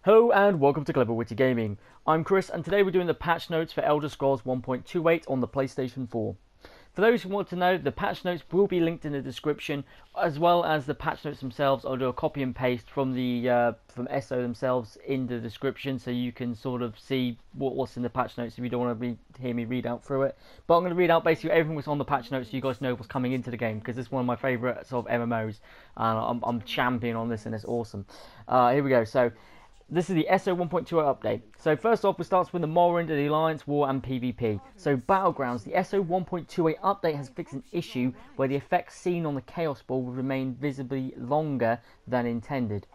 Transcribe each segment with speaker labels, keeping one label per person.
Speaker 1: Hello and welcome to Clever Witty Gaming. I'm Chris and today we're doing the patch notes for Elder Scrolls 1.28 on the PlayStation 4. For those who want to know, the patch notes will be linked in the description, as well as the patch notes themselves. I'll do a copy and paste from the from ESO themselves in the description, so you can sort of see what's in the patch notes if you don't want to hear me read out through it. But I'm going to read out basically everything that's on the patch notes, so you guys know what's coming into the game, because this is one of my favourite sort of MMOs, and I'm champion on this, and it's awesome. Here we go. So this is the ESO 1.20 update. So first off, it starts with the Morrowind, the Alliance War and PvP. So Battlegrounds, the ESO 1.28 update has fixed an issue where the effects seen on the Chaosball will remain visibly longer than intended.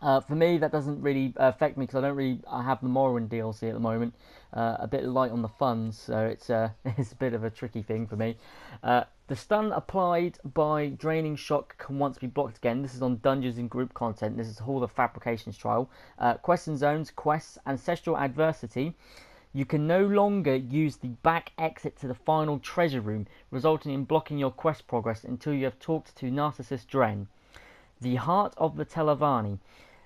Speaker 1: For me, that doesn't really affect me because I have the Morrowind DLC at the moment. A bit light on the funds, so it's it's a bit of a tricky thing for me. The stun applied by Draining Shock can once be blocked again. This is on Dungeons and Group content. This is all the Fabrications trial. Quests and Zones, Quests, Ancestral Adversity. You can no longer use the back exit to the final treasure room, resulting in blocking your quest progress until you have talked to Narsis Dren. The Heart of the Telvanni.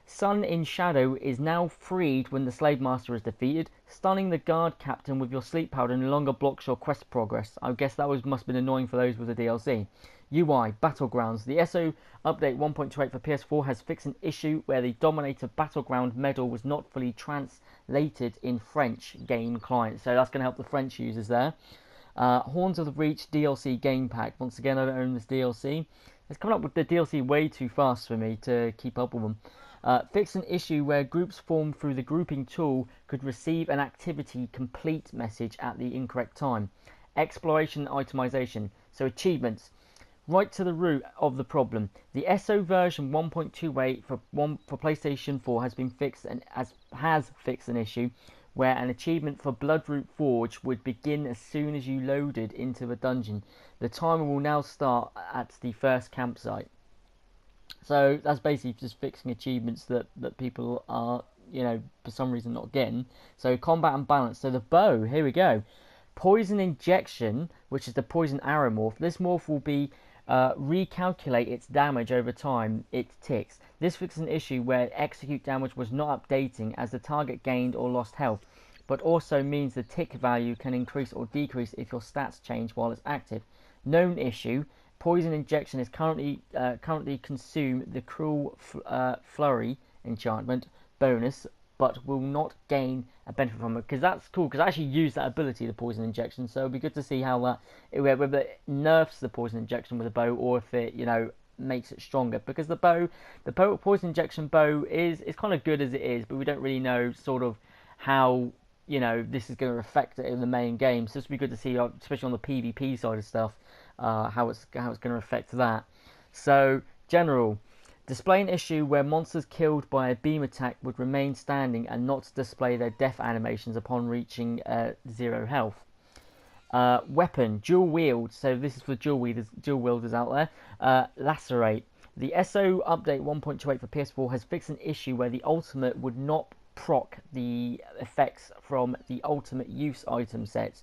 Speaker 1: Sun in Shadow is now freed when the Slavemaster is defeated. Stunning the guard captain with your sleep powder no longer blocks your quest progress. I guess that must have been annoying for those with the DLC. UI Battlegrounds. The ESO update 1.28 for PS4 has fixed an issue where the Dominator Battleground medal was not fully translated in French game client. So that's going to help the French users there. Horns of the Reach DLC game pack. Once again, I don't own this DLC. It's coming up with the DLC way too fast for me to keep up with them. Fix an issue where groups formed through the grouping tool could receive an activity complete message at the incorrect time. Exploration itemization. So achievements. Right to the root of the problem. The ESO version 1.28 for PlayStation 4 has been fixed and has fixed an issue where an achievement for Bloodroot Forge would begin as soon as you loaded into the dungeon. The timer will now start at the first campsite. So that's basically just fixing achievements that people are, for some reason not getting. So combat and balance. So the bow, here we go. Poison injection, which is the poison arrow morph. This morph will be recalculate its damage over time it ticks. This fixes an issue where execute damage was not updating as the target gained or lost health, but also means the tick value can increase or decrease if your stats change while it's active. Known issue. Poison injection is currently consume the cruel flurry enchantment bonus, but will not gain a benefit from it. Because that's cool. Because I actually use that ability, the poison injection. So it'll be good to see how whether it nerfs the poison injection with a bow or if it makes it stronger. Because the poison injection bow is kind of good as it is, but we don't really know sort of how this is going to affect it in the main game. So it's be good to see, especially on the PvP side of stuff. How it's going to affect that. So general display an issue where monsters killed by a beam attack would remain standing and not display their death animations upon reaching 0 health. Weapon dual wield. So this is for dual wielders out there. Lacerate. The ESO update 1.28 for PS4 has fixed an issue where the ultimate would not proc the effects from the ultimate use item sets,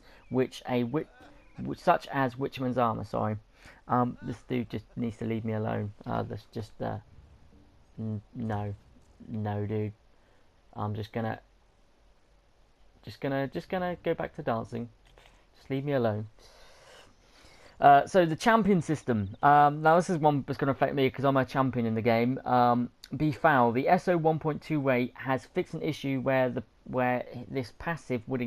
Speaker 1: such as Witchman's Armor. Sorry, this dude just needs to leave me alone. That's just no, dude. I'm just gonna go back to dancing. Just leave me alone. So the champion system. Now this is one that's going to affect me because I'm a champion in the game. Be foul. The ESO 1.28 has fixed an issue where this passive would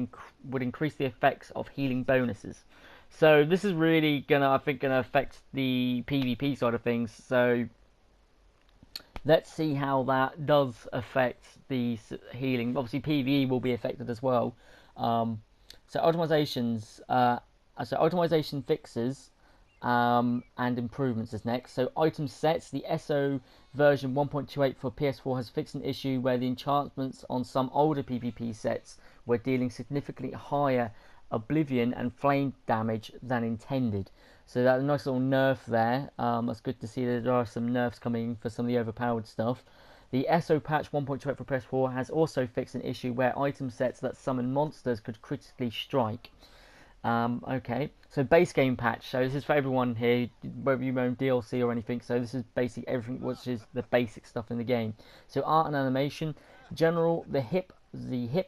Speaker 1: increase the effects of healing bonuses. So this is really gonna affect the PvP side of things. So let's see how that does affect the healing. Obviously PvE will be affected as well. So optimizations. So optimization fixes and improvements is next. So item sets. The ESO version 1.28 for PS4 has fixed an issue where the enchantments on some older PvP sets were dealing significantly higher Oblivion and flame damage than intended. So that's a nice little nerf there. That's good to see that there are some nerfs coming for some of the overpowered stuff. The ESO patch 1.28 for PS4 has also fixed an issue where item sets that summon monsters could critically strike. Okay, so base game patch. So this is for everyone here, whether you own DLC or anything. So this is basically everything which is the basic stuff in the game. So art and animation. General, the hip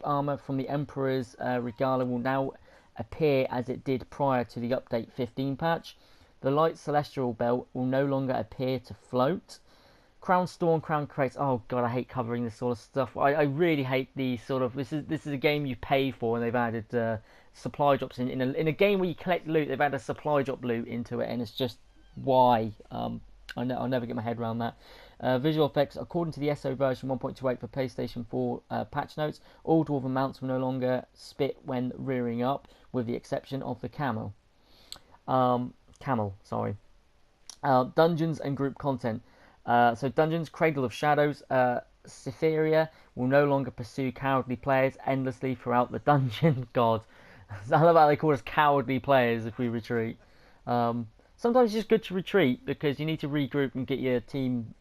Speaker 1: armor from the Emperor's Regala will now appear as it did prior to the update 15 patch. The light celestial belt will no longer appear to float. Crown Storm, Crown Crates. Oh god, I hate covering this sort of stuff. I really hate these sort of. This is a game you pay for, and they've added supply drops in a game where you collect loot. They've added a supply drop loot into it, and it's just why. I'll never get my head around that. Visual effects. According to the ESO version 1.28 for PlayStation 4 patch notes, all dwarven mounts will no longer spit when rearing up, with the exception of the camel. Sorry. Dungeons and group content. So Dungeons, Cradle of Shadows, Cytheria will no longer pursue cowardly players endlessly throughout the dungeon. God, I love how they call us cowardly players if we retreat. Sometimes it's just good to retreat because you need to regroup and get your team,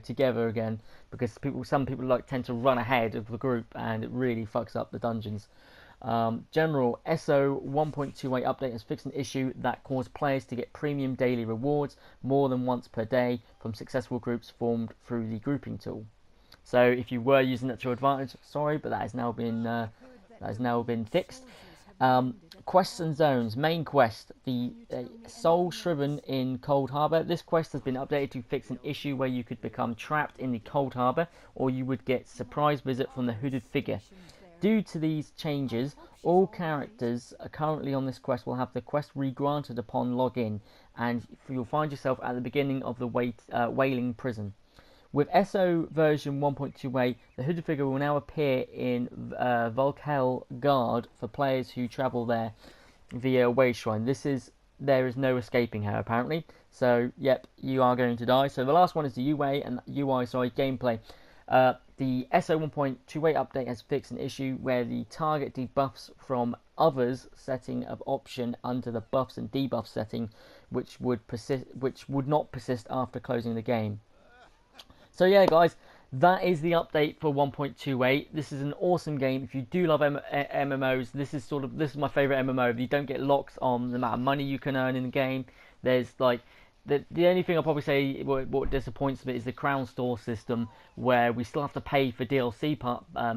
Speaker 1: together again. Because some people tend to run ahead of the group, and it really fucks up the dungeons. General ESO 1.28 update has fixed an issue that caused players to get premium daily rewards more than once per day from successful groups formed through the grouping tool. So if you were using that to your advantage, sorry, but that has now been fixed. Quests and zones. Main quest, the Soul Shriven in Cold Harbour. This quest has been updated to fix an issue where you could become trapped in the Cold Harbour, or you would get surprise visit from the hooded figure. Due to these changes, all characters currently on this quest will have the quest re-granted upon login, and you'll find yourself at the beginning of the Wailing Prison. With ESO version 1.28, the hooded figure will now appear in Volkel Guard for players who travel there via Way Shrine. There is no escaping her apparently. So yep, you are going to die. So the last one is the UI gameplay. The ESO 1.28 update has fixed an issue where the target debuffs from others setting of option under the buffs and debuffs setting, which would not persist after closing the game. So yeah, guys, that is the update for 1.28. This is an awesome game. If you do love MMOs, this is my favorite MMO. If you don't get locked on the amount of money you can earn in the game, there's the only thing I'll probably say what disappoints me is the Crown Store system, where we still have to pay for DLC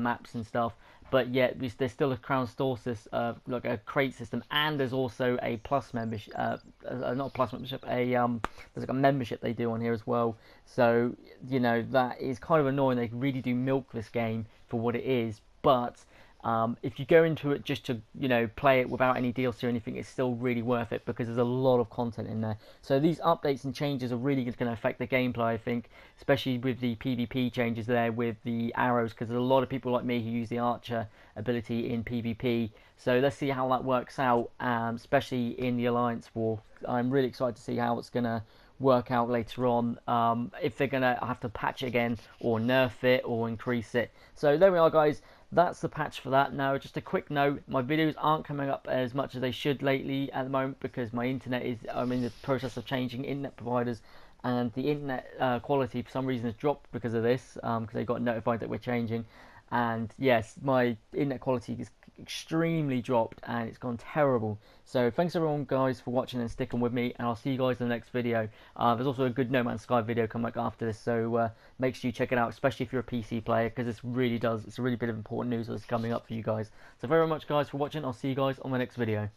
Speaker 1: maps and stuff, but yet there's still a Crown Store system, like a crate system, and there's also a plus membership, not a plus membership, there's like a membership they do on here as well. So that is kind of annoying. They really do milk this game for what it is, but if you go into it just to play it without any DLC or anything, it's still really worth it because there's a lot of content in there. So these updates and changes are really going to affect the gameplay, I think, especially with the PvP changes there with the arrows, because there's a lot of people like me who use the archer ability in PvP. So let's see how that works out, especially in the Alliance War. I'm really excited to see how it's going to work out later on, if they're going to have to patch it again or nerf it or increase it. So there we are, guys. That's the patch for that. Now, just a quick note, my videos aren't coming up as much as they should lately at the moment because my internet I'm in the process of changing internet providers, and the internet quality for some reason has dropped because of this, because they got notified that we're changing. And yes, my internet quality is extremely dropped and it's gone terrible. So thanks everyone, guys, for watching and sticking with me, and I'll see you guys in the next video. There's also a good No Man's Sky video coming up after this, so make sure you check it out, especially if you're a PC player, because it's a really bit of important news that's coming up for you guys. So very much, guys, for watching. I'll see you guys on the next video.